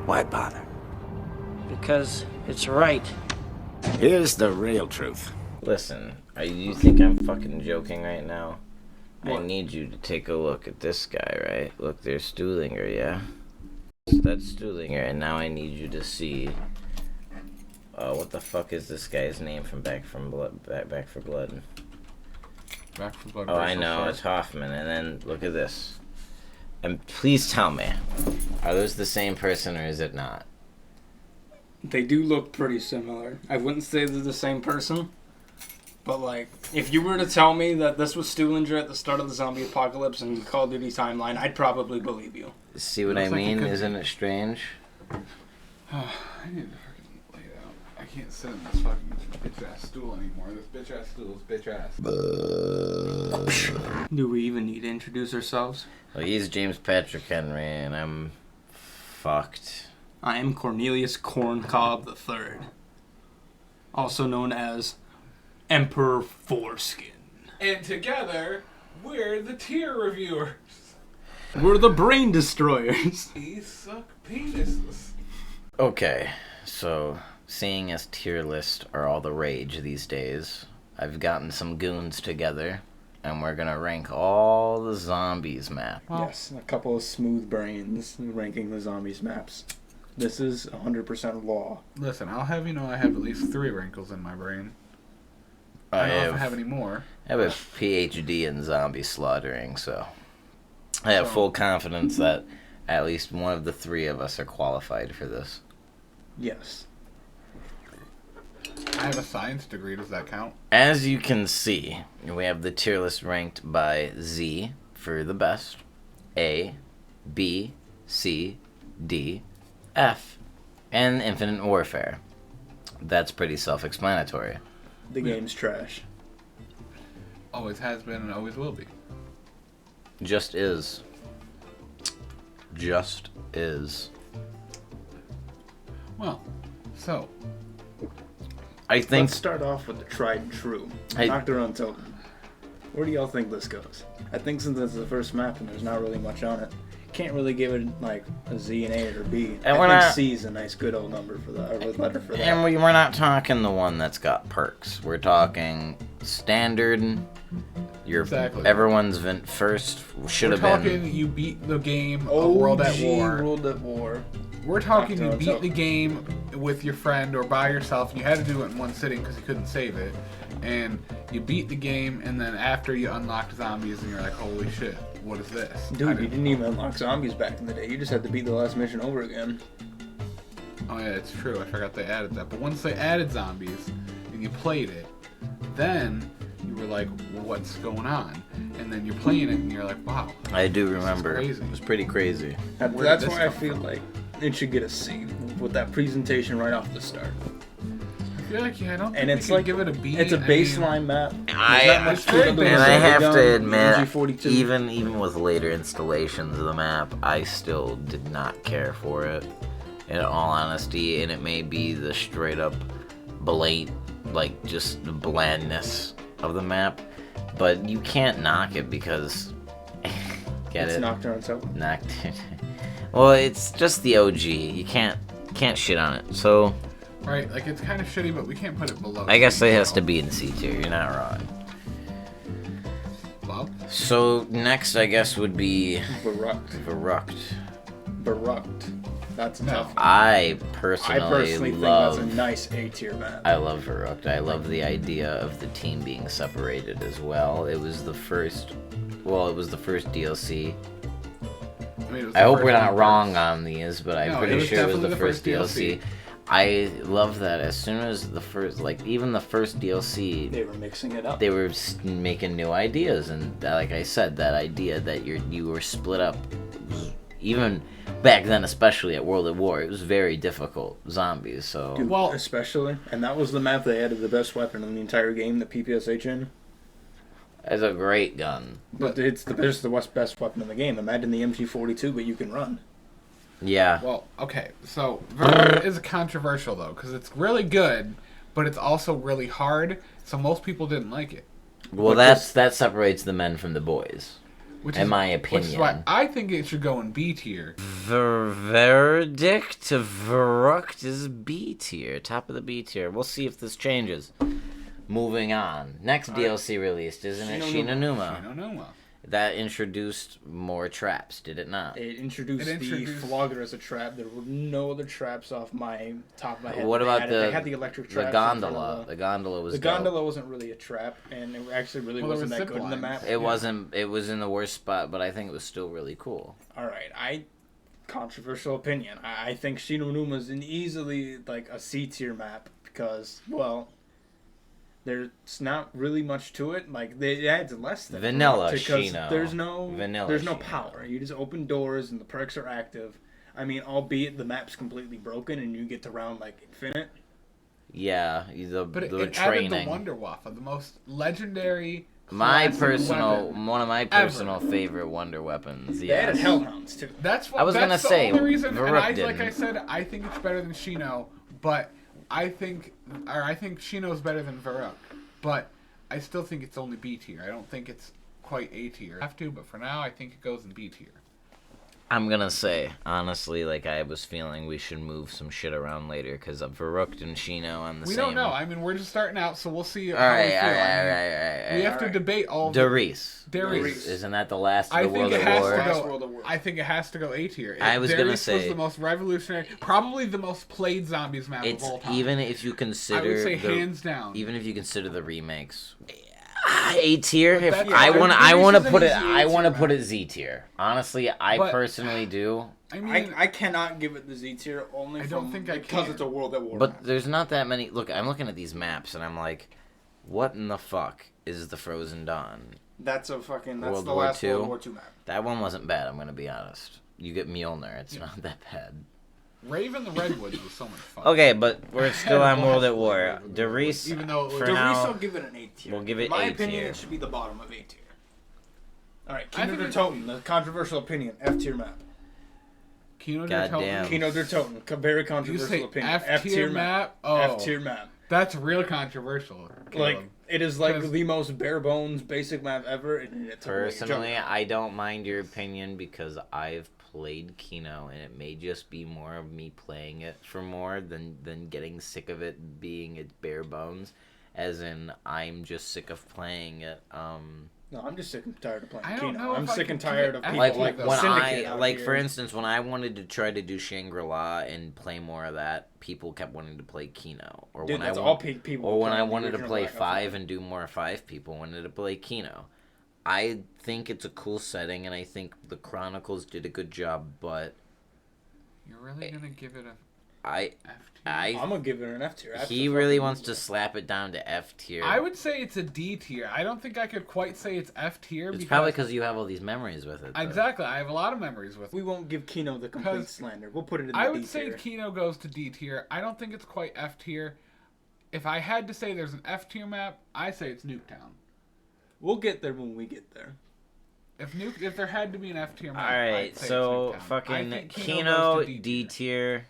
Why bother? Because it's right. Here's the real truth. Listen, you think I'm fucking joking right now? What? I need you to take a look at this guy, right? Look, there's Stuhlinger, yeah? That's Stuhlinger, and now I need you to see... what the fuck is this guy's name from Back for Blood? Back for Blood. Oh, I know, it's Hoffman, and then look at this. And please tell me, are those the same person or is it not? They do look pretty similar. I wouldn't say they're the same person, but like, if you were to tell me that this was Stuhlinger at the start of the zombie apocalypse in the Call of Duty timeline, I'd probably believe you. See what I mean? Isn't it strange? I need to freaking lay it out. I can't sit in this fucking bitch-ass stool anymore. This bitch-ass stool is bitch-ass. Do we even need to introduce ourselves? Well, he's James Patrick Henry, and I'm fucked. I am Cornelius Corncob III, also known as Emperor Foreskin. And together, we're the tier reviewers. We're the brain destroyers. We suck penises. Okay, so seeing as tier lists are all the rage these days, I've gotten some goons together, and we're gonna rank all the zombies map. Yes, a couple of smooth brains ranking the zombies maps. This is 100% law. Listen, I'll have you know I have at least 3 wrinkles in my brain. I don't know if I have any more. I have a PhD in zombie slaughtering, so I have full confidence that at least one of the 3 of us are qualified for this. Yes. I have a science degree. Does that count? As you can see, we have the tier list ranked by Z for the best, A, B, C, D, F, and Infinite Warfare. That's pretty self-explanatory. The game's trash. Always has been and always will be. Just is. Just is. Well, so I think... Let's start off with the tried and true. Hey. Dr. Untitled. Where do y'all think this goes? I think since it's the first map and there's not really much on it, can't really give it like a Z, an A, or B. And I think C is a nice good old number for that, or letter for that. And we're not talking the one that's got perks. We're talking standard. Exactly. Everyone's first should have been. We're talking you beat the game of World at War. World at War. We're talking you Dr. beat the game with your friend or by yourself, and you had to do it in one sitting because you couldn't save it. And you beat the game, and then after you unlocked zombies, and you're like, holy shit, what is this? Dude, you didn't even unlock zombies back in the day. You just had to beat the last mission over again. Oh yeah, it's true. I forgot they added that. But once they added zombies, and you played it, then you were like, well, what's going on? And then you're playing it, and you're like, wow. I do remember. This is crazy. It was pretty crazy. That's why I feel like it should get a C with that presentation right off the start. I feel like, yeah, I don't think And we it's can like give it a B. It's a baseline map. I have to admit, even with later installations of the map, I still did not care for it. In all honesty, and it may be the straight up like just the blandness of the map, but you can't knock it because It's knocked around so. knocked. Well, it's just the OG. You can't shit on it. So Right, like it's kind of shitty, but we can't put it below. I guess it has to be in C tier. You're not wrong. Well, So next, I guess would be Verrucked. That's No. tough. I I personally think love. that's a nice A tier map. I love Verrucked. I love the idea of the team being separated as well. It was the first. Well, it was the first DLC. I mean, it was I the hope first we're not one. wrong on these, but I'm No, pretty it was sure it was definitely the the first first DLC. I love that as soon as the first, like, even the first DLC, They were mixing it up. they were making new ideas, and like I said, that idea that you were split up, even back then, especially at World at War, it was very difficult. Zombies, so Dude, Well- especially, and that was the map they added the best weapon in the entire game, the PPSH in. it's a great gun. But it's the best weapon in the game. Imagine the MG42, but you can run. Yeah. Well, okay, so Verrucked is controversial though, because it's really good, but it's also really hard. So most people didn't like it. Well, But that separates the men from the boys. in my opinion. Which is why I think it should go in B tier. Verdict Verrucht is B tier, top of the B tier. We'll see if this changes. Moving on. Next DLC released, isn't it? Shino Numa. Shino Numa. That introduced more traps, did it not? It introduced the flogger as a trap. There were no other traps off my top of my head. What about they had the electric trap? The gondola. The gondola was The dope. gondola wasn't really a trap, and it actually really wasn't that good in the map. It wasn't. It was in the worst spot, but I think it was still really cool. All right, controversial opinion. I think Shino Numa is an easily like a C tier map because, well, there's not really much to it. Like it adds less than vanilla because Shino. There's no Shino. power. You just open doors and the perks are active. I mean, albeit the map's completely broken and you get to round like infinite. Yeah, but the it training. added the Wonder Waffle, the most legendary. One of my personal ever. favorite wonder weapons. They Yes. added Hellhounds too. That's what I was gonna say. The only reason, and Varuk like I didn't. said, I think it's better than Shino, but I think Shino's better than Varuk, but I still think it's only B tier. I don't think it's quite A tier. I have to, but for now, I think it goes in B tier. I'm gonna say, honestly, like I was feeling we should move some shit around later because Varuk and Shino on the We same. don't know. I mean, we're just starting out, so we'll see how All we feel. right. We have to debate all of Derision. Isn't that the last of I the think World it of has War? to Last go. World of War. I think it has to go A tier. I was gonna Darius say- was the most revolutionary, probably the most played zombies map It's of all time. even if you consider. I would say the, hands down. Even if you consider the remakes. A tier. If that's- I want, I Derision's want to an put it. easy I A want to tier put map. it Z tier. Honestly, I But- personally do. I mean, I cannot give it the Z tier only I don't think I because can. it's a World at War. But map. there's not that many. Look, I'm looking at these maps and I'm like, what in the fuck is the Frozen Dawn? That's the World last War II? World War II map. That one wasn't bad. I'm gonna be honest. You get Mjolnir. It's not that bad. Raven the Redwoods was so much fun. Okay, but we're still on Blast World at with War. Redwoods. Derision. Even though it was for Derision, now, I'll give it an A tier. we'll give it In my A opinion, tier. it should be the bottom of A tier. All right, I Kino think der it- Toten, the controversial opinion, F tier map. Kino der Goddamn. Toten. Kino der Toten, very You controversial say opinion. F tier map? Oh, F tier map. that's real controversial. Like Caleb. it is like 'Cause- the most bare bones basic map ever. And it's a Voyage of Personally, Despair. I don't mind your opinion because I've played Kino, and it may just be more of me playing it for more than getting sick of it being its bare bones. As in, I'm just sick of playing it. No, I'm just sick and tired of playing I don't Kino. know I'm if I sick can and give tired it of F people tier, Like though. when Syndicate I out like here. for instance when I wanted to try to do Shangri-La and play more of that, people kept wanting to play Kino. Or Dude, when that's I all want, people. or when I playing the wanted to original play Black Ops 5 and do more 5, people wanted to play Kino. I think it's a cool setting, and I think the Chronicles did a good job, but You're really gonna give it a I F tier? I I'm gonna give it an F tier. he really wants to slap it down to F tier. I would say it's a D tier. I don't think I could quite say it's F tier. It's probably because you have all these memories with it. though. Exactly. I have a lot of memories with it. We won't give Kino the complete 'Cause slander. We'll put it in the I D would say tier. Kino goes to D tier. I don't think it's quite F tier. If I had to say there's an F tier map, I say it's Nuketown. We'll get there when we get there. If there had to be an F tier map, All right, I'd say so it's Nuketown. I fucking think Kino goes to D tier.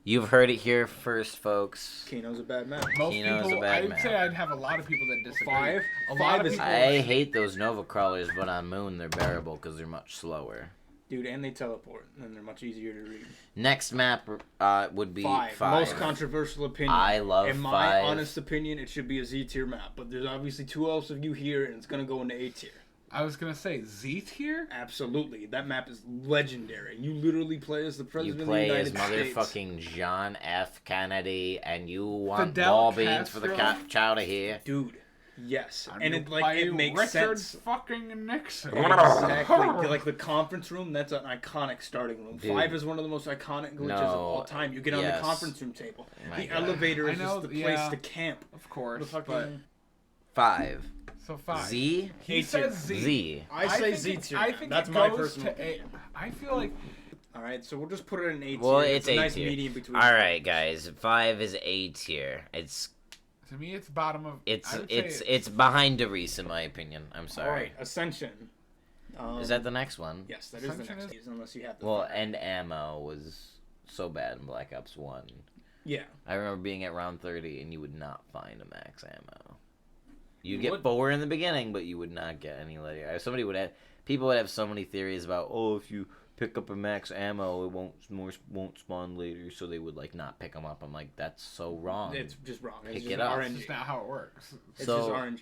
You've heard it here first, folks. Kino's a bad map. Most Kino's people, a bad I'd map. say I'd have a lot of people that disagree. Five? A lot Five of is- people. I hate those Nova Crawlers, but on Moon they're bearable because they're much slower. Dude, and they teleport, and they're much easier to read. Next map would be Five. 5. Most controversial opinion. I love In my 5. honest opinion, it should be a Z tier map. But there's obviously two else of you here, and it's gonna go into A tier. I was gonna say Z tier. Absolutely, that map is legendary. You literally play as the You president of the play as United States. motherfucking John F. Kennedy, and you want Fidel ball beans for the Castro. chowder here. Dude, yes, I'm and gonna it play it makes Richard sense. fucking Nixon. Exactly. Like the conference room, that's an iconic starting room. Dude. 5 is one of the most iconic glitches of all No, time. You get on yes. the conference room table. My The God. elevator I is know, just the place yeah. to camp. Of course, The fucking but 5. so 5. Z? He A tier. says Z. Z. I say think Z it- tier. I think That's it my goes personal to A. opinion. I feel like All right, so we'll just put it in A tier. Well, it's a A nice tier. medium between. All right, guys. 5 is A tier. It's to me it's bottom of. it's I would say it's behind Derision, in my opinion. I'm All sorry. right, Ascension. Is that the next one? Yes, that is the Ascension next is- season, unless you have the. Well, Thunder. and ammo was so bad in Black Ops 1. Yeah. I remember being at round 30 and you would not find a max ammo. You get 4 in the beginning, but you would not get any later. People would have so many theories about, if you pick up a max ammo, it won't spawn later, so they would like not pick them up. I'm like, that's so wrong. It's just wrong. Pick it's it just up. RNG. It's just not how it works. It's just RNG.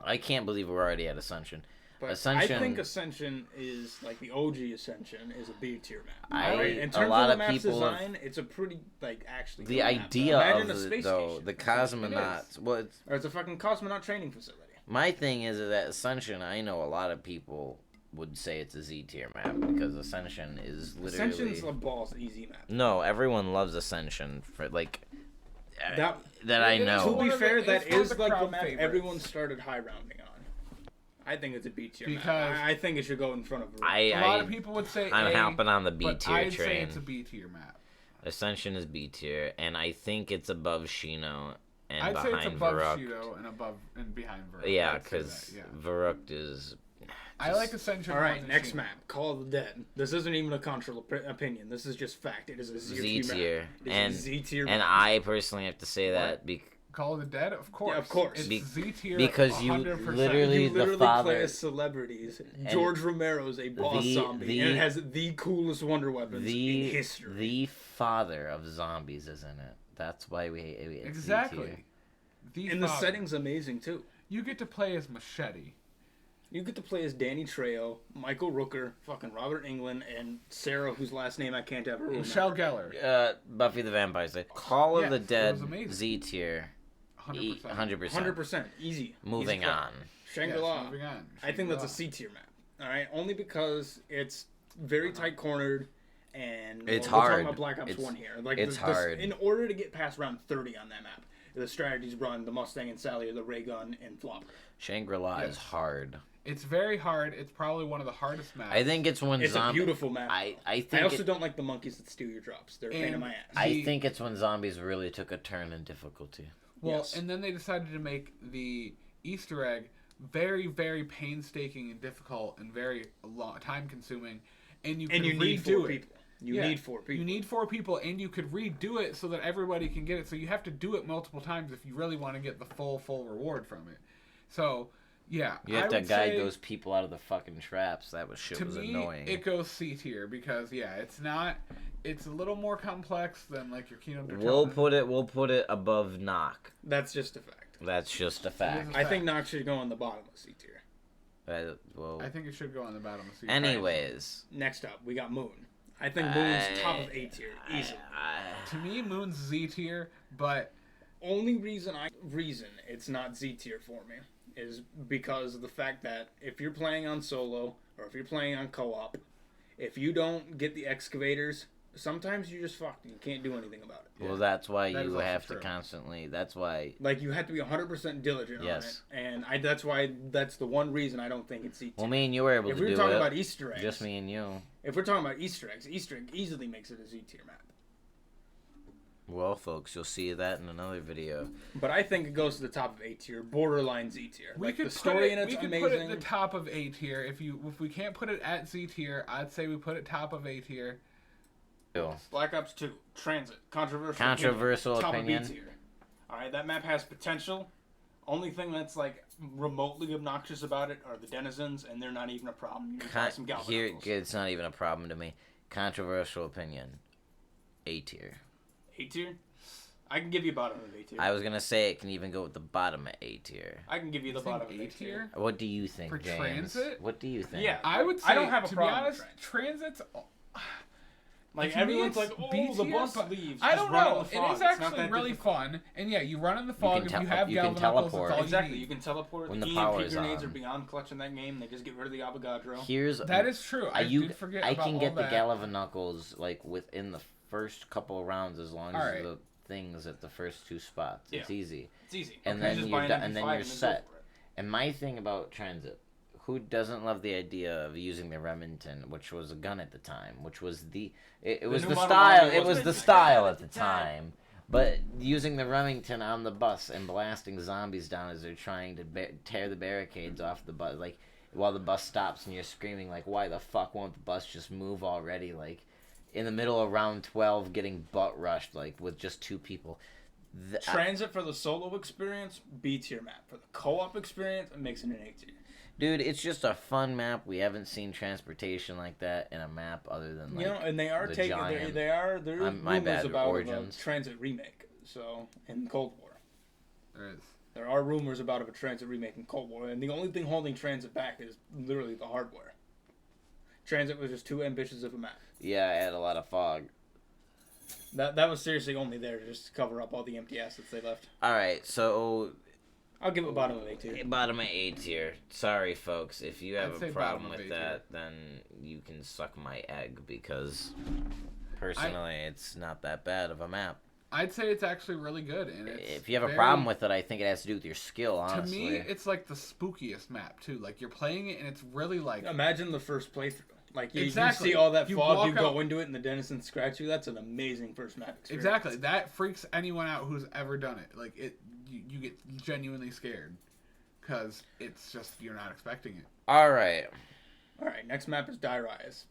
I can't believe we're already at Ascension. But Ascension, I think Ascension is like the OG Ascension is a B tier map. In terms a lot of the of map's people design, it's a pretty actually. The cool idea map. of the cosmonauts. Well, it's a fucking cosmonaut training facility. My thing is that Ascension, I know a lot of people would say it's a Z tier map because Ascension is literally... Ascension's a balls easy map. No, everyone loves Ascension for like that I To know. be fair, that is the like the crowd map favorites. everyone started high rounding on. I think it's a B tier Because map. I think it should go in front of. A lot of people would say I'm A, hopping on the B but tier I'd train. say it's a B tier map. Ascension is B tier, and I think it's above Shino and I'd say behind it's above Varuk. Shino and behind Varuk. Yeah, I'd say because that, yeah. Varuk is. I like Ascension. All right, more than next Shino. map. Call of the Dead. This isn't even a controversial opinion. This is just fact. It is a Z Z tier, map. It is a Z tier and map. I personally have to say that Call of the Dead, of course. Yeah, of course. It's Z tier because you 100%. literally- You literally the father- play as celebrities. George Romero's a boss zombie, and it has the coolest wonder weapons in history. The father of zombies is in it. That's why it's Exactly. And the setting's amazing too. You get to play as Machete. You get to play as Danny Trejo, Michael Rooker, fucking Robert Englund, and Sarah, whose last name I can't ever remember. Michelle Gellar. Buffy the Vampire Slayer. Call of Yeah, the it Dead was amazing. Z tier. 100%. 100%. 100%. Easy. Moving Easy on. Shangri-La. Yes, moving on. I think that's a Shangri-La. C tier map. Alright? Only because it's very tight cornered and It's we're hard. talking about Black Ops 1 here. Like it's hard. In order to get past round 30 on that map, the strategies run the Mustang and Sally or the ray gun and flopper. Shangri-La Yes. is hard. It's very hard. It's probably one of the hardest maps. I think it's when It's a beautiful map. I I think also don't like the monkeys that steal your drops. They're a pain in my ass. I think it's when zombies really took a turn in difficulty. Well, Yes. and then they decided to make the Easter egg very, very painstaking and difficult and very time consuming. And you could need redo 4 it. people. You need 4 people. You need 4 people, and you could redo it so that everybody can get it. So you have to do it multiple times if you really want to get the full reward from it. So, yeah. You have I to would guide say, those people out of the fucking traps. That was to was me, annoying. it goes C tier because, yeah, it's a little more complex than like your Kingdom Determined. We'll put it above Knock. That's just a fact. That's just a fact. I think Nox should go on the bottom of C tier. I think it should go on the bottom of C tier. Anyways. Next up, we got Moon. I think Moon's top of A tier, easily. To me, Moon's Z tier, but Only reason it's not Z tier for me is because of the fact that if you're playing on solo or if you're playing on co-op, if you don't get the excavators, sometimes you're just fucked and you can't do anything about it. Well, that's why That is you also have to true. constantly. That's why. Like, you have to be 100% diligent Yes. on it. And that's the one reason I don't think it's Z tier. Well, me and you were able If to we're do talking it. about Easter eggs, Just me and you. if we're talking about Easter eggs easily makes it a Z tier map. Well, folks, you'll see that in another video. But I think it goes to the top of A tier, borderline Z tier. we Like, could the story in it's we could amazing. put it at the top of A tier. If we can't put it at Z tier, I'd say we put it top of A tier. Ew. Black Ops 2, Transit, Controversial top opinion. of B tier. Alright, that map has potential. Only thing that's like remotely obnoxious about it are the denizens, and they're not even a problem. You can buy some Here, galvanicals. it's not even a problem to me. Controversial opinion. A tier. A tier? I can give you bottom of A tier. I was gonna say it can even go with the bottom of A tier. I can give you the You think bottom of A A tier. tier? What do you think, For James? Transit? What do you think? Yeah. I would say, I don't have a to problem be honest, with Transit's. Like, to me, everyone's it's like, oh, B the tier, bus but leaves. I Just don't run know. in the It fog. is It's not actually that really difficult. fun, and yeah, you run in the fog if you have you can galvanicals. teleport. That's all Exactly, you you need. can teleport. When The the EMP power's grenades on. are beyond clutch in that game. They just get rid of the Avogadro. Here's That is true. I did forget I about can all get the that. Gallivanukles like within the first couple of rounds as long as Alright. the thing's at the first 2 spots. Yeah. It's easy. It's easy. And Okay, then just you're buy an and then MP5 you're go set. for it. And my thing about Transit, who doesn't love the idea of using the Remington, which was a gun at the time, which was it was new the Model style. Y It was was the the style at the time. But using the Remington on the bus and blasting zombies down as they're trying to tear the barricades off the bus, like while the bus stops and you're screaming like, "Why the fuck won't the bus just move already?" Like in the middle of round 12, getting butt rushed like with just 2 people. Transit for the solo experience, B tier map. For the co-op experience, it makes it an A tier. Dude, it's just a fun map. We haven't seen transportation like that in a map other than like and they are taking there is rumors about Origins. A Transit remake. So in Cold War, there are rumors about a Transit remake in Cold War, and the only thing holding Transit back is literally the hardware. Transit was just too ambitious of a map. Yeah, it had a lot of fog. That was seriously only there to just cover up all the empty assets they left. All right, so I'll give it bottom of A tier. Bottom of A tier. Sorry, folks. If you have a problem with that, then you can suck my egg because personally, it's not that bad of a map. I'd say it's actually really good. And if you have a problem with it, I think it has to do with your skill, honestly. To me, it's like the spookiest map, too. Like, you're playing it, and it's really like... Imagine the first playthrough. Like, you see all that fog, you go into it, and the denizens scratch you. That's an amazing first map experience. Exactly. That freaks anyone out who's ever done it. Like, you get genuinely scared. Because it's just, you're not expecting it. Alright, next map is Die Rise.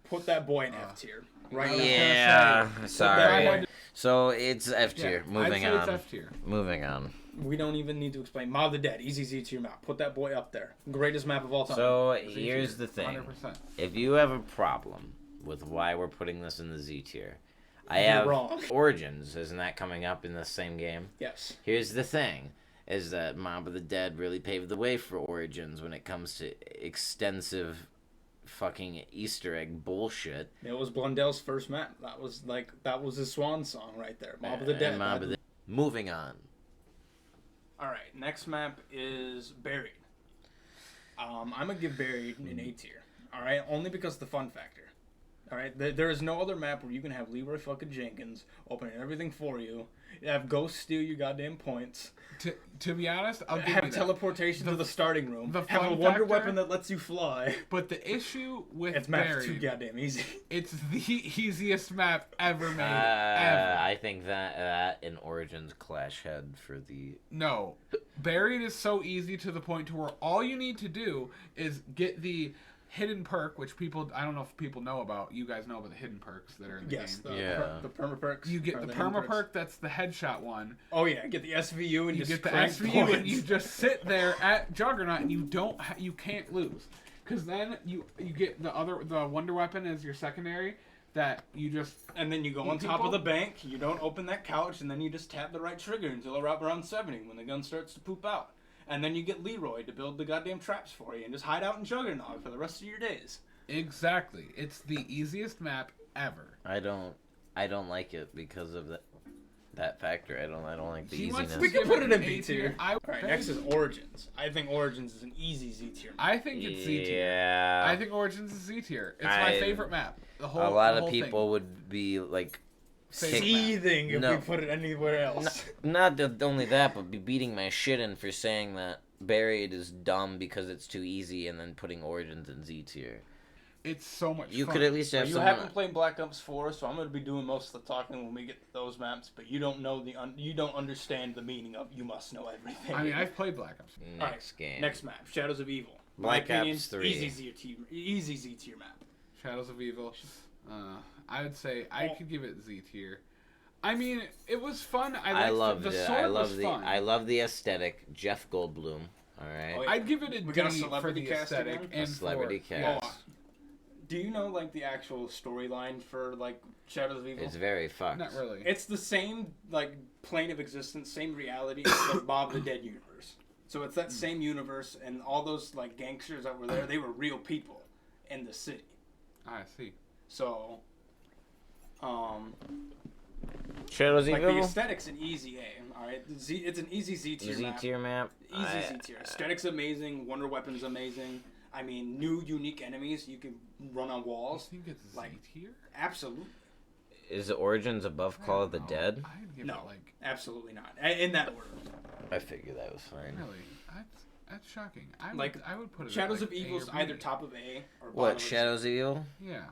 Put that boy in F tier. Right. Yeah, sorry. So it's F tier. Moving on. It's F tier. Moving on. We don't even need to explain. Mob of the Dead, easy Z tier map. Put that boy up there. Greatest map of all time. So here's the thing. 100%. If you have a problem with why we're putting this in the Z tier, I have wrong. Origins. Isn't that coming up in the same game? Yes. Here's the thing. Is that Mob of the Dead really paved the way for Origins when it comes to extensive fucking Easter egg bullshit. It was Blundell's first map. That was his swan song right there. Mob of the Dead. Moving on. Alright, next map is Buried. I'm gonna give Buried an A tier. Alright, only because of the fun factor. Alright, there is no other map where you can have Leroy fucking Jenkins opening everything for you. Have Ghost steal your goddamn points. To be honest, I'll give you have teleportation to the starting room. The have a wonder weapon that lets you fly. But the issue with it's map's too goddamn easy. It's the easiest map ever made. I think that in Origins clash head for the... No. Buried is so easy to the point to where all you need to do is get the hidden perk, which I don't know if people know about. You guys know about the hidden perks that are in the game. The perma perks. You get the perma perk. That's the headshot one. Oh yeah, get the SVU and you just get the SVU and you just sit there at Juggernaut and you can't lose, because then you get the wonder weapon as your secondary that you just and then you go on top of the bank. You don't open that couch and then you just tap the right trigger until around 70 when the gun starts to poop out. And then you get Leroy to build the goddamn traps for you and just hide out in Juggernaut for the rest of your days. Exactly. It's the easiest map ever. I don't like it because of that factor. I don't like the easiness. We can put it in B tier. Alright, next is Origins. I think Origins is an easy Z tier. I think it's Z tier. Yeah. I think Origins is Z tier. It's my favorite map. A lot of people would be like seething if we put it anywhere else. Not only that, but be beating my shit in for saying that Buried is dumb because it's too easy, and then putting Origins in Z tier. It's so much fun. You could at least have You haven't played Black Ops 4, so I'm going to be doing most of the talking when we get to those maps, but you don't know you don't understand the meaning of you must know everything. I mean, I've played Black Ops. Next map, Shadows of Evil. Black Ops 3. Easy Z tier map. Shadows of Evil. I would say I could give it Z tier. I mean, it was fun. I loved it. I love the aesthetic. Jeff Goldblum. All right. Oh, yeah. I'd give it a D for the aesthetic and celebrity cast. Do you know like the actual storyline for like Shadows of Evil? It's very fucked. Not really. It's the same like plane of existence, same reality as the Mob of the Dead universe. So it's that same universe, and all those like gangsters that were there, they were real people in the city. I see. So, Shadows of Evil? The aesthetic's an easy A, alright? It's an easy Z tier map. Z tier map? Easy Z tier. Aesthetic's amazing, wonder weapon's amazing. I mean, new unique enemies you can run on walls. You think it's Z tier? Absolutely. Is the Origins above Call of the Dead? I'd give no, it absolutely not. In that order. I figured that was fine. Really? That's shocking. I would put it Shadows at of Evil's either top of A or bottom What, of Shadows of Evil? Yeah.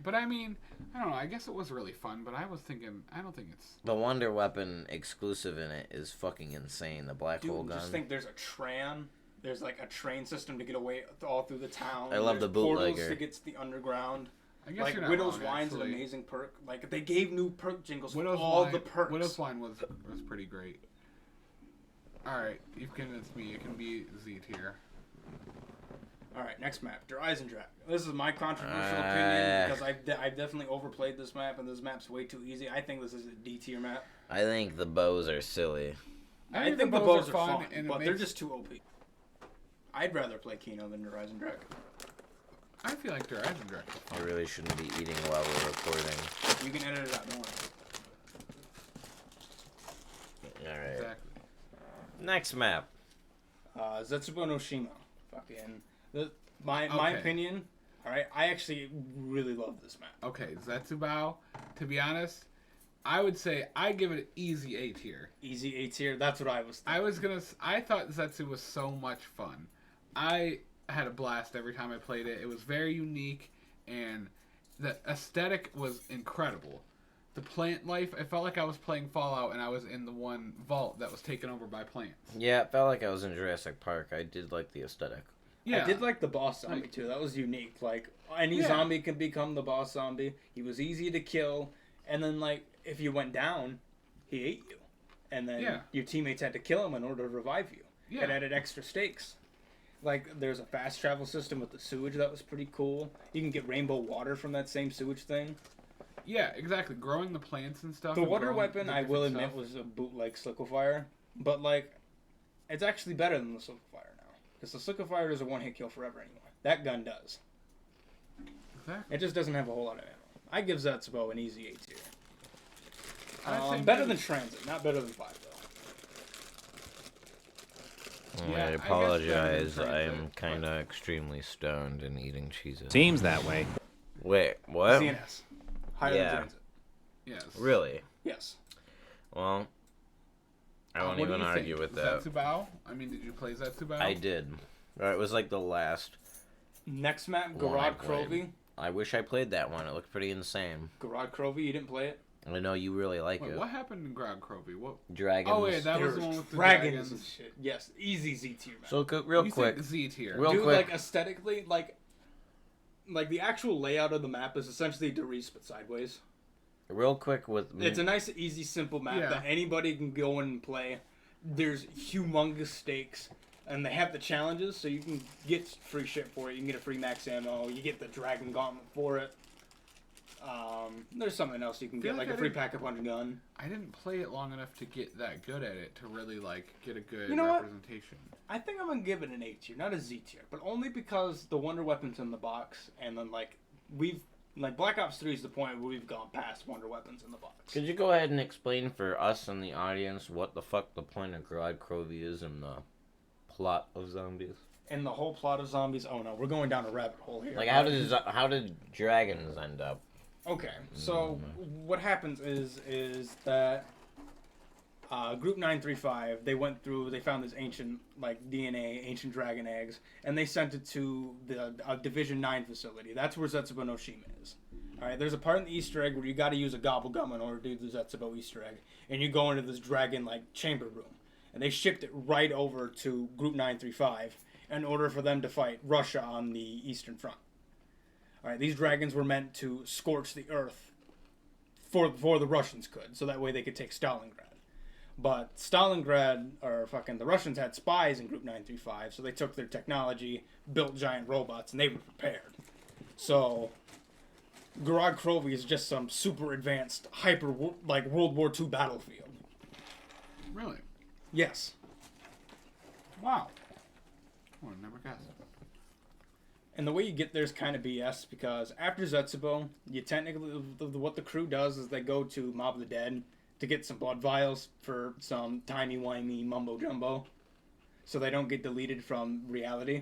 But I mean, I don't know. I guess it was really fun, but I was thinking, I don't think it's... The Wonder Weapon exclusive in it is fucking insane. The black hole gun. Just think there's a tram. There's like a train system to get away all through the town. I love the bootlegger. Portals to get to the underground. I guess Like you're not Widow's wrong, Wine's an actually. amazing perk. Like they gave new perk jingles for Widow's all Wine, the perks. Widow's Wine was pretty great. Alright, you've convinced me. It can be Z tier. Alright, next map. Derision Drag. This is my controversial opinion because I've definitely overplayed this map and this map's way too easy. I think this is a D tier map. I think the bows are silly. I think the bows are fun, but they're just too OP. I'd rather play Kino than Derision Drag. I feel like Derision Drag. I really shouldn't be eating while we're recording. You can edit it out, don't worry. Alright. Exactly. Next map. Zetsubo no Shima. Fucking... My opinion, alright, I actually really love this map. Okay, Zetsubao, to be honest, I would say I give it an easy A tier. Easy A tier, that's what I was thinking. I thought Zetsu was so much fun. I had a blast every time I played it. It was very unique, and the aesthetic was incredible. The plant life, I felt like I was playing Fallout and I was in the one vault that was taken over by plants. Yeah, it felt like I was in Jurassic Park. I did like the aesthetic. Yeah. I did like the boss zombie too. That was unique. Like any zombie can become the boss zombie. He was easy to kill, and then like if you went down, he ate you, and then your teammates had to kill him in order to revive you. Yeah. It added extra stakes. Like there's a fast travel system with the sewage that was pretty cool. You can get rainbow water from that same sewage thing. Yeah, exactly. Growing the plants and stuff. The water weapon, I will admit, was a bootleg Sliquifier, but like it's actually better than the Sliquifier now. Because the Sliquifier does a one-hit kill forever anymore. That gun does. Exactly. It just doesn't have a whole lot of ammo. I give Zetsubo an easy A tier. Better than Transit, not better than 5 though. I apologize. I am kind of extremely stoned and eating cheeses. Seems that way. Wait, what? CNS. Higher than Transit. Yes. Really? Yes. Well, I won't even argue with that. Zetsubao? I mean, did you play Zetsubao? I did. It was like the last. Next map, Garad Krovi. I wish I played that one. It looked pretty insane. Garad Krovi, you didn't play it? I know you really like it. What happened in Grog Krovi? What? Dragons. Oh, wait, that was the one with the dragons and shit. Yes, easy Z tier map. So, real quick. Z tier. Real quick. Like, aesthetically, like the actual layout of the map is essentially Derision but sideways. Real quick with... It's a nice, easy, simple map that anybody can go in and play. There's humongous stakes, and they have the challenges, so you can get free shit for it. You can get a free max ammo. You get the Dragon Gauntlet for it. There's something else you can get, like a free pack-a-punch gun. I didn't play it long enough to get that good at it to really like get a good representation. I think I'm gonna give it an A tier, not a Z tier, but only because the wonder weapons in the box, and then like Black Ops 3 is the point where we've gone past wonder weapons in the box. Could you go ahead and explain for us and the audience what the fuck the point of Garad Krovi is in the plot of Zombies? In the whole plot of Zombies? Oh no, we're going down a rabbit hole here. Like, how did dragons end up? Okay, so what happens is that Group 935, they found this ancient like DNA, ancient dragon eggs, and they sent it to the Division 9 facility. That's where Zetsubo no Shima is. Alright, there's a part in the Easter egg where you gotta use a gobble gum in order to do the Zetsubo Easter egg, and you go into this dragon like chamber room. And they shipped it right over to Group 935 in order for them to fight Russia on the Eastern Front. Alright, these dragons were meant to scorch the earth before the Russians could, so that way they could take Stalingrad. But the Russians had spies in Group 935, so they took their technology, built giant robots, and they were prepared. So, Garad Krovi is just some super advanced, World War II battlefield. Really? Yes. Wow. I would have never guessed. And the way you get there is kind of BS, because after Zetsubo, what the crew does is they go to Mob of the Dead to get some blood vials for some timey-wimey mumbo-jumbo, so they don't get deleted from reality.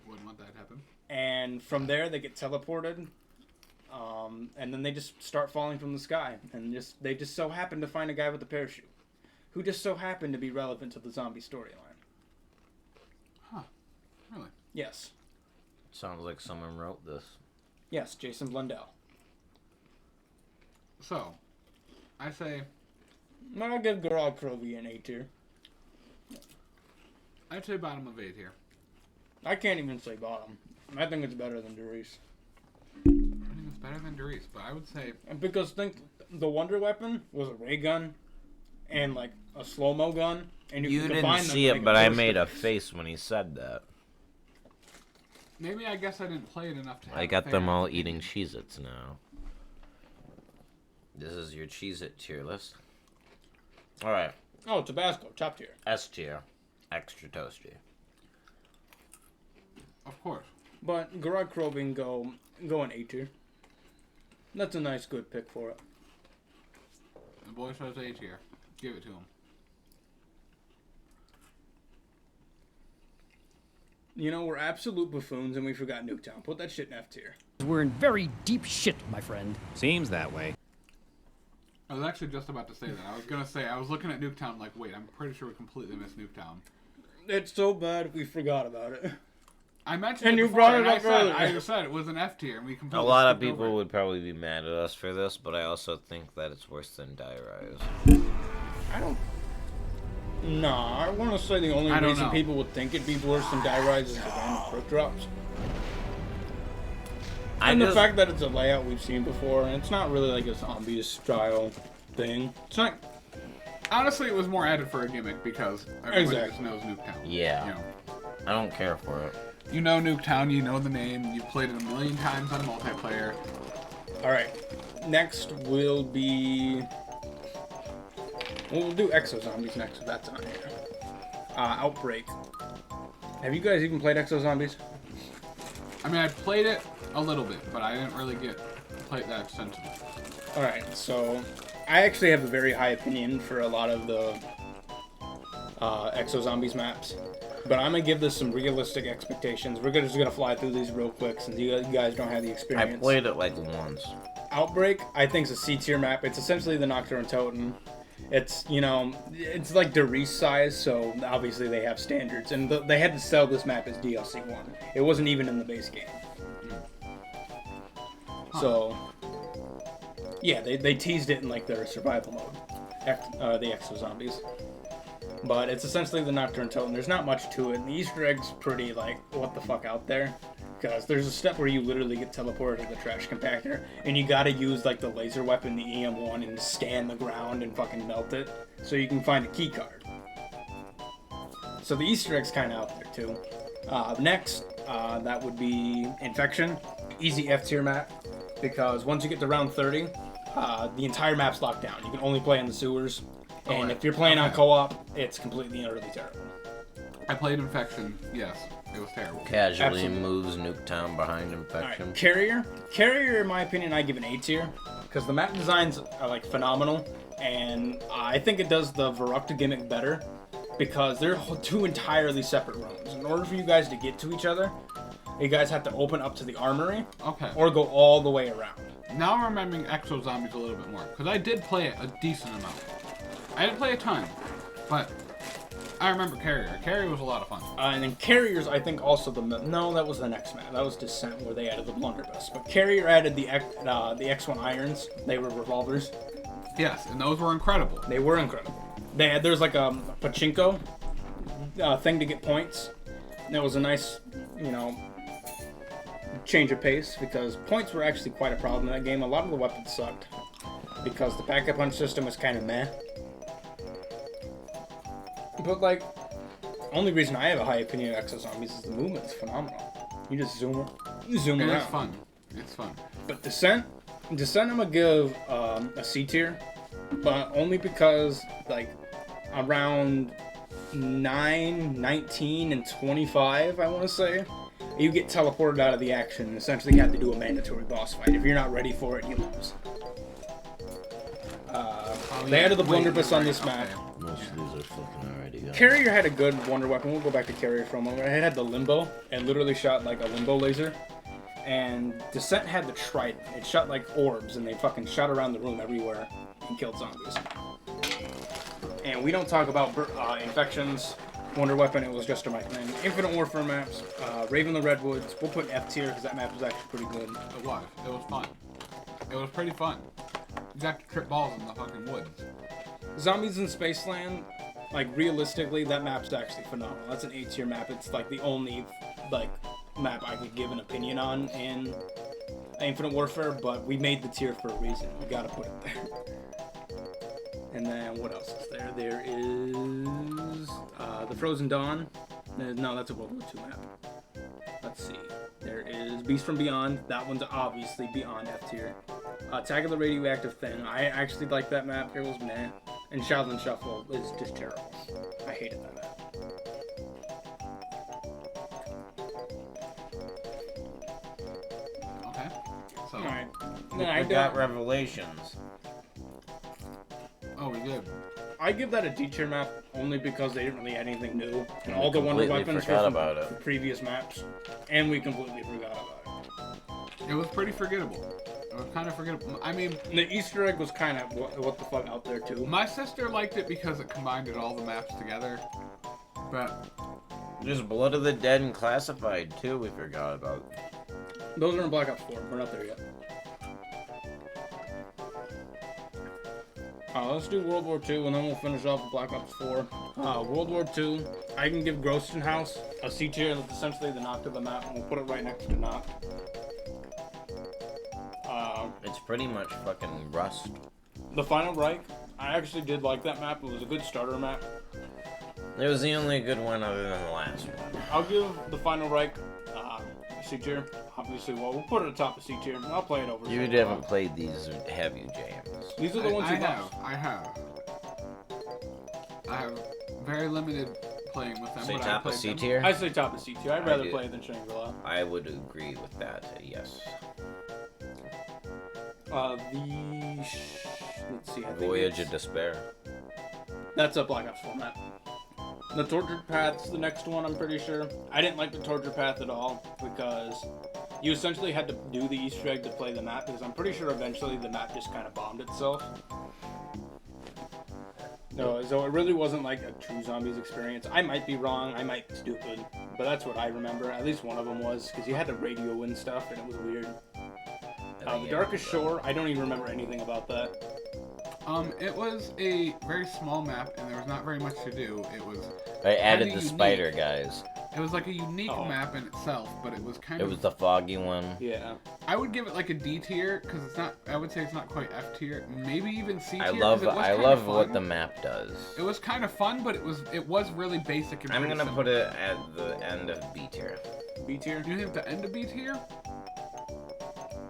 Wouldn't want that to happen. And from there, they get teleported, and then they just start falling from the sky, and they just so happen to find a guy with a parachute, who just so happened to be relevant to the zombie storyline. Huh. Really? Yes. Sounds like someone wrote this. Yes, Jason Blundell. So, I say... I'll give Garad Krovi an A tier. I'd say bottom of 8 here. I can't even say bottom. I think it's better than Derision. It's better than Derision, but I would say... Because think the Wonder Weapon was a ray gun and like a slow-mo gun. And You could didn't combine them see to it, make but I burst made a effects. face when he said that. Maybe I guess I didn't play it enough to have I a got fair them all opinion. eating Cheez-Its now. This is your Cheez-It tier list. Alright, Oh, Tabasco, top tier. S tier. Extra toasty. Of course. But Garage Croving go in A tier. That's a nice, good pick for it. The boy says A tier. Give it to him. You know, we're absolute buffoons and we forgot Nuketown. Put that shit in F tier. We're in very deep shit, my friend. Seems that way. I was actually just about to say that. I was going to say, I was looking at Nuketown like, wait, I'm pretty sure we completely missed Nuketown. It's so bad we forgot about it. I mentioned And it you before, brought it and up earlier. I just said it was an F tier, and we A completely lot of skipped over people it. would probably be mad at us for this, but I also think that it's worse than Die Rise. I don't... Nah, I want to say the only I don't reason know. people would think it'd be worse than Die Rise is the random quick drops. And the fact that it's a layout we've seen before, and it's not really like a zombies style thing. It's not... Honestly, it was more added for a gimmick because everybody just Exactly. knows Nuketown. Yeah. You know. I don't care for it. You know Nuketown, you know the name, you've played it a million times on multiplayer. Alright, next will be... We'll do Exo Zombies next, if that's on here. Outbreak. Have you guys even played Exo Zombies? I mean, I played it a little bit, but I didn't really play it that extensively. Alright, so I actually have a very high opinion for a lot of the Exo Zombies maps. But I'm going to give this some realistic expectations. We're just going to fly through these real quick since you guys don't have the I experience. played it like once. Outbreak, I think, is a C tier map. It's essentially the Nocturne Totem. It's, you know, it's like Derision size, so obviously they have standards. And they had to sell this map as DLC 1. It wasn't even in the base game. So, yeah, they teased it in like their survival mode, the Exo Zombies. But it's essentially the Nocturne Totem. There's not much to it. And the Easter egg's pretty, like, what the fuck out there. Because there's a step where you literally get teleported to the trash compactor. And you gotta use, like, the laser weapon, the EM1, and scan the ground and fucking melt it. So you can find a key card. So the Easter egg's kind of out there, too. Next, that would be Infection. Easy F tier map. Because once you get to round 30, the entire map's locked down. You can only play in the sewers. And if you're playing on co-op, it's completely and utterly terrible. I played Infection, yes. It was terrible. Casually Absolutely. moves Nuketown behind Infection. Alright, Carrier, in my opinion, I give an A tier. Because the map designs are, like, phenomenal. And I think it does the Varukta gimmick better. Because they're two entirely separate rooms. In order for you guys to get to each other, you guys have to open up to the armory. Okay. Or go all the way around. Now I'm remembering Exo Zombies a little bit more. Because I did play it a decent amount. I didn't play a ton, but I remember Carrier. Carrier was a lot of fun. And then Carriers, I think, also no, that was the next map. That was Descent, where they added the blunderbuss. But Carrier added the X1 irons. They were revolvers. Yes, and those were incredible. They were incredible. There's like a pachinko thing to get points. And it was a nice, you know, change of pace because points were actually quite a problem in that game. A lot of the weapons sucked because the pack-a-punch system was kind of meh. But, like, only reason I have a high opinion of Exo Zombies is the movement's phenomenal. You just zoom And around. it's fun. It's fun. But Descent, I'm gonna give a C tier, but only because, like, around 9, 19, and 25, I want to say, you get teleported out of the action and essentially have to do a mandatory boss fight. If you're not ready for it, you lose. They added the blunderbuss on this map. Most of these are fucking already gone. Carrier had a good wonder weapon. We'll go back to Carrier for a moment. It had the limbo and literally shot like a limbo laser. And Descent had the trident. It shot like orbs and they fucking shot around the room everywhere and killed zombies. And we don't talk about Infections, Wonder Weapon, it was just my thing. Infinite Warfare maps, Raven the Redwoods. We'll put F tier because that map was actually pretty good. It was. It was fun. It was pretty fun. You got to trip balls in the fucking woods. Zombies in Spaceland, like realistically, that map's actually phenomenal. That's an A tier map. It's like the only like map I could give an opinion on in Infinite Warfare, but we made the tier for a reason. We gotta put it there. And then what else is there? There is the Frozen Dawn. No, that's a World War II map. Let's see. There is Beast from Beyond. That one's obviously beyond F tier. Tag of the Radioactive Thing. I actually like that map. It was meh. And Shaolin Shuffle is just terrible. I hated that map. Okay. So. Alright. I got Revelations. Oh, we did. I give that a D tier map only because they didn't really add anything new. And all the Wonder Weapons forgot were about from it. previous maps. And we completely forgot about it. It was pretty forgettable. It was kind of forgettable. I mean, The Easter egg was kind of what the fuck out there too. my sister liked it because it combined all the maps together. But There's Blood of the Dead and Classified too. We forgot about. Those are in Black Ops 4. We're not there yet. Let's do World War II, and then we'll finish off with Black Ops 4. World War II, I can give Groston House a C tier. That's essentially the Noct of the map, and we'll put it right next to Noct. It's pretty much fucking Rust. The Final Reich, I actually did like that map. It was a good starter map. It was the only good one other than the last one. I'll give the Final Reich C tier. Obviously, well, we'll put it atop the C tier. I'll play it over. You haven't played these, have you, James? These are the ones you have. I have very limited playing with them. Say but top I of played C them. tier? I say top of C tier. I'd rather do. play it than Shangri-La. I would agree with that, yes. Let's see. I think Voyage it's- of Despair. That's a Black Ops 4 map. The Tortured Path's the next one, I'm pretty sure. I didn't like the Tortured Path at all because you essentially had to do the Easter egg to play the map because I'm pretty sure eventually the map just kind of bombed itself. No, so it really wasn't like a true Zombies experience. I might be wrong, I might be stupid, but that's what I remember. At least one of them was because you had to radio and stuff and it was weird. The Darkest Shore, I don't even remember anything about that. It was a very small map, and there was not very much to do. It was. I added kinda the unique. spider guys. It was like a unique Oh. map in itself, but it was kind It of. was the foggy one. Yeah. I would give it like a D tier because it's not. I would say it's not quite F tier. Maybe even C tier. I 'cause love it was I kinda love fun. what the map does. It was kind of fun, but it was really basic and I'm pretty gonna simple. put it at the end of B tier. B tier? Do you think the end of B tier?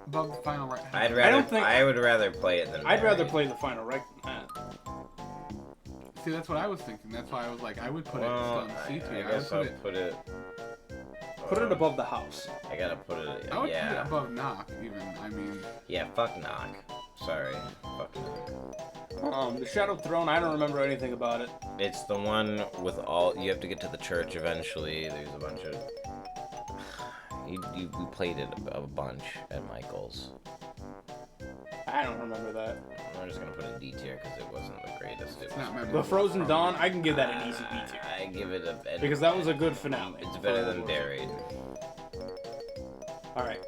Above the final right. I'd rather don't think- I would rather play it than I'd rather Buried. play the Final Reich than that. See, that's what I was thinking. That's why I was like, I would put it Well, still in C I tier. I would guess I'll put it. put it. Put it above the house. I gotta put it. I would put it Yeah. above Knock, even. I mean, Yeah. Fuck knock. Sorry. Fuck knock. The Shadow Throne, I don't remember anything about it. It's the one with all. You have to get to the church eventually. There's a bunch of. We played it a bunch at Michael's. I don't remember that. I'm just gonna put it D tier because it wasn't the greatest. It it's was, not memorable. The Frozen Dawn, I can give that an easy B tier. I give it a. Because that was a good finale. It's better than Derision. Buried. Alright.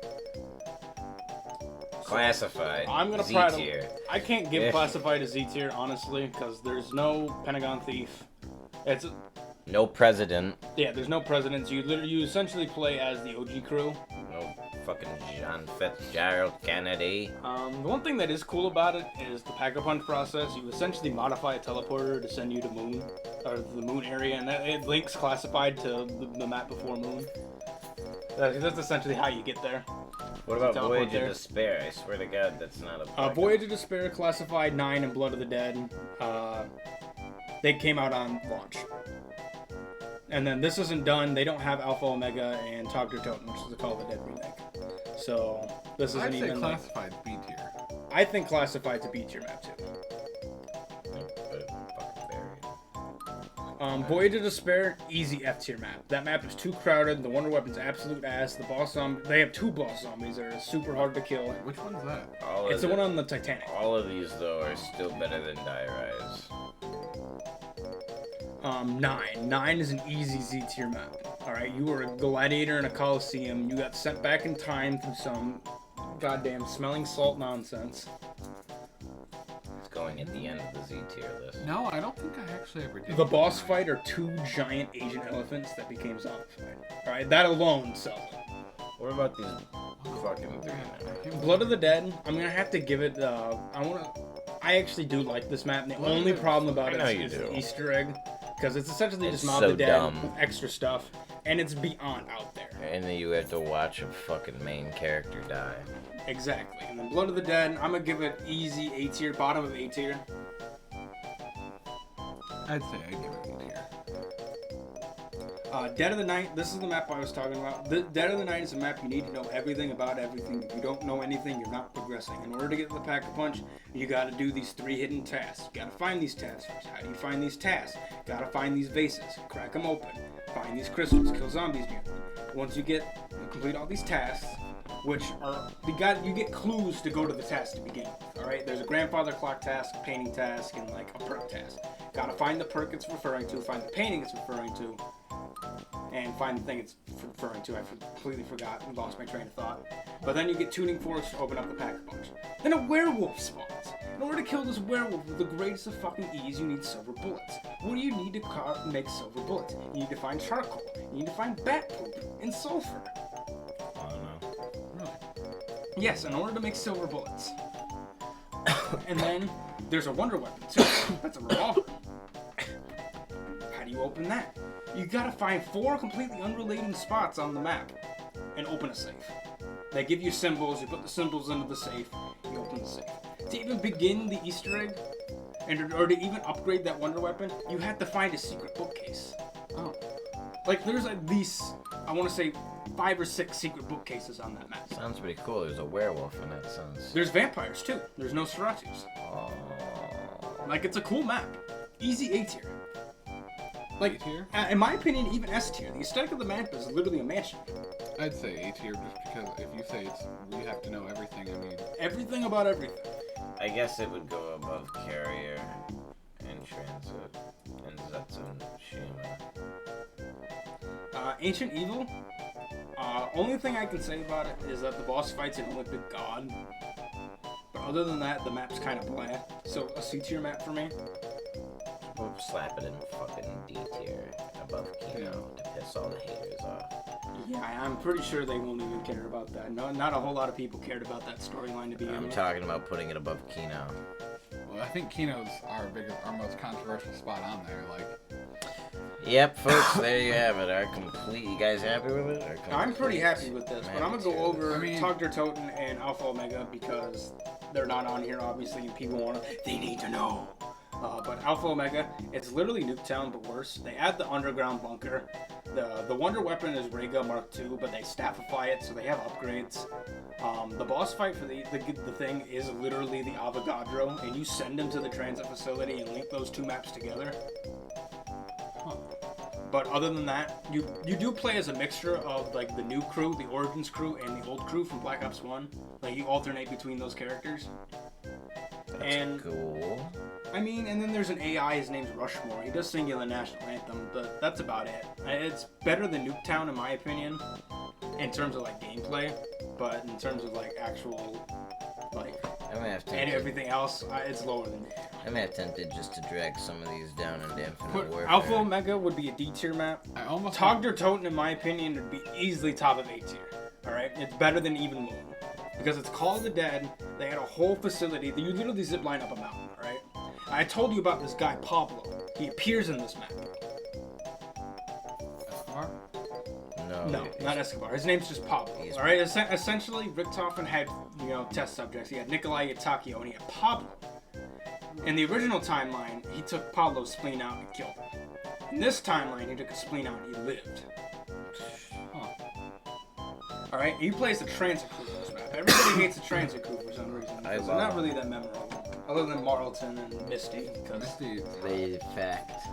Classified. I'm gonna Z try to. tier. I can't give Yeah. Classified a Z tier, honestly, because there's no Pentagon Thief. It's. No president. Yeah, there's no presidents. You essentially play as the OG crew. No fucking John Fitzgerald Kennedy. The one thing that is cool about it is the pack-a-punch process. You essentially modify a teleporter to send you to Moon, or the Moon area, and it links Classified to the map before Moon. That's essentially how you get there. What about Teleport Voyage there. of Despair? I swear to God, that's not a. Voyage of Despair, Classified 9, and Blood of the Dead. They came out on launch. And then this isn't done. They don't have Alpha Omega and Togder Totem, which is the Call of the Dead remake. So this isn't I'd say even. classified B tier. I think Classified's a B tier map too. Voyage of Despair, easy F tier map. That map is too crowded. The Wonder Weapon's absolute ass. The boss they have 2 boss zombies that are super hard to kill. Which one's that? It's the one on the Titanic. All of these though are still better than Die Rise. 9. 9 is an easy Z tier map. Alright, you were a gladiator in a coliseum. You got sent back in time through some goddamn smelling salt nonsense. It's going at the end of the Z tier list. No, I don't think I actually ever did. The boss fight are 2 giant Asian elephants that became zombified. Alright, that alone sells it. What about these fucking Blood of the Dead, I'm gonna have to give it. I actually do like this map. And the only problem about it is the Easter egg, because it's essentially just Mob of the Dead, extra stuff, and it's beyond out there. And then you have to watch a fucking main character die. Exactly. And then Blood of the Dead, I'm gonna give it easy A tier, bottom of A tier. I'd say I'd give it A tier. Dead of the Night, this is the map I was talking about. Dead of the Night is a map you need to know everything about everything. If you don't know anything, you're not progressing. In order to get the Pack-a-Punch, you gotta do these 3 hidden tasks. You gotta find these tasks first. How do you find these tasks? Gotta find these vases, crack them open, find these crystals, kill zombies near them. Once you complete all these tasks, which are, you get clues to go to the task to begin with, alright? There's a grandfather clock task, painting task, and like a perk task. Gotta find the perk it's referring to, find the painting it's referring to, and find the thing it's referring to. I completely forgot and lost my train of thought. But then you get tuning forks to open up the Pack-a-Punch. Then a werewolf spawns. In order to kill this werewolf with the greatest of fucking ease, you need silver bullets. What do you need to make silver bullets? You need to find charcoal. You need to find bat poop and sulfur. I don't know. Really? Yes, in order to make silver bullets. And then there's a wonder weapon too. That's a revolver. How do you open that? You gotta find 4 completely unrelated spots on the map and open a safe. They give you symbols, you put the symbols into the safe, you open the safe. To even begin the Easter egg, or to even upgrade that wonder weapon, you have to find a secret bookcase. Oh. Like, there's at least, I want to say, 5 or 6 secret bookcases on that map. Sounds pretty cool. There's a werewolf in that sense. There's vampires, too. There's Nosferatus. Oh. Like, it's a cool map. Easy A tier. Like, A-tier? In my opinion, even S tier. The aesthetic of the map is literally a mansion. I'd say A tier just because if you say we have to know everything, I mean... Everything about everything. I guess it would go above Carrier and Transit and Zetsun Shima. Ancient Evil. Only thing I can say about it is that the boss fight's an Olympic god. But other than that, the map's kind of bland. So a C tier map for me. We'll slap it in fucking D tier above Kino to piss all the haters off. Yeah, I'm pretty sure they won't even care about that. No, not a whole lot of people cared about that storyline to begin with. I'm talking about putting it above Kino. Well, I think Kino's our most controversial spot on there. Like, yep, folks, there you have it. You guys happy with it? I'm pretty happy with this, but I'm gonna go over Togder Toten and Alpha Omega because they're not on here, obviously, and people they need to know. But Alpha Omega, it's literally Nuketown, but worse. They add the underground bunker. The wonder weapon is Rega Mark II, but they staffify it, so they have upgrades. The boss fight for the thing is literally the Avogadro, and you send him to the transit facility and link those 2 maps together. But other than that, you do play as a mixture of like the new crew, the Origins crew, and the old crew from Black Ops 1. Like you alternate between those characters. That's cool. I mean, and then there's an AI, his name's Rushmore. He does sing you the national anthem, but that's about it. It's better than Nuketown in my opinion, in terms of like gameplay, but in terms of like actual, like, and everything else, it's lower than Nuketown. I'm tempted just to drag some of these down into Infinite Warfare. Alpha Omega would be a D tier map. Togder Toten, in my opinion, would be easily top of A tier. Alright? It's better than Even Moon. Because it's Call of the Dead, they had a whole facility, you literally zip line up a mountain, alright? I told you about this guy, Pablo. He appears in this map. Escobar? No, not Escobar. His name's just Pablo. Alright? Essentially, Richtofen had, test subjects. He had Nikolai Yatakio, and he had Pablo. In the original timeline, he took Pablo's spleen out and killed him. In this timeline, he took his spleen out and he lived. Alright, he plays the transit crew in this map. Everybody hates the transit crew for some reason. Because they're not really that memorable. Other than Marlton and Misty. Misty. They fact.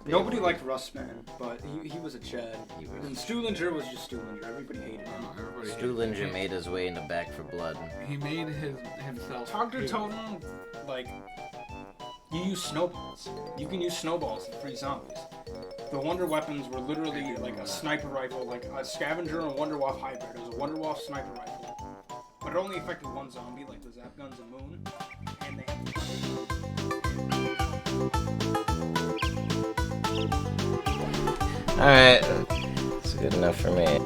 Nobody liked Rustman, but he was a Chad. And Stuhlinger was just Stuhlinger. Everybody hated him. Stuhlinger made his way into Back for Blood. He made himself. Togder Toten, like, you use snowballs. You can use snowballs to free zombies. The wonder weapons were literally like a sniper rifle, like a scavenger and a Wonder Wolf hybrid. It was a Wonder Wolf sniper rifle. But it only affected one zombie, like the Zap Guns and Moon. And they Alright, that's good enough for me.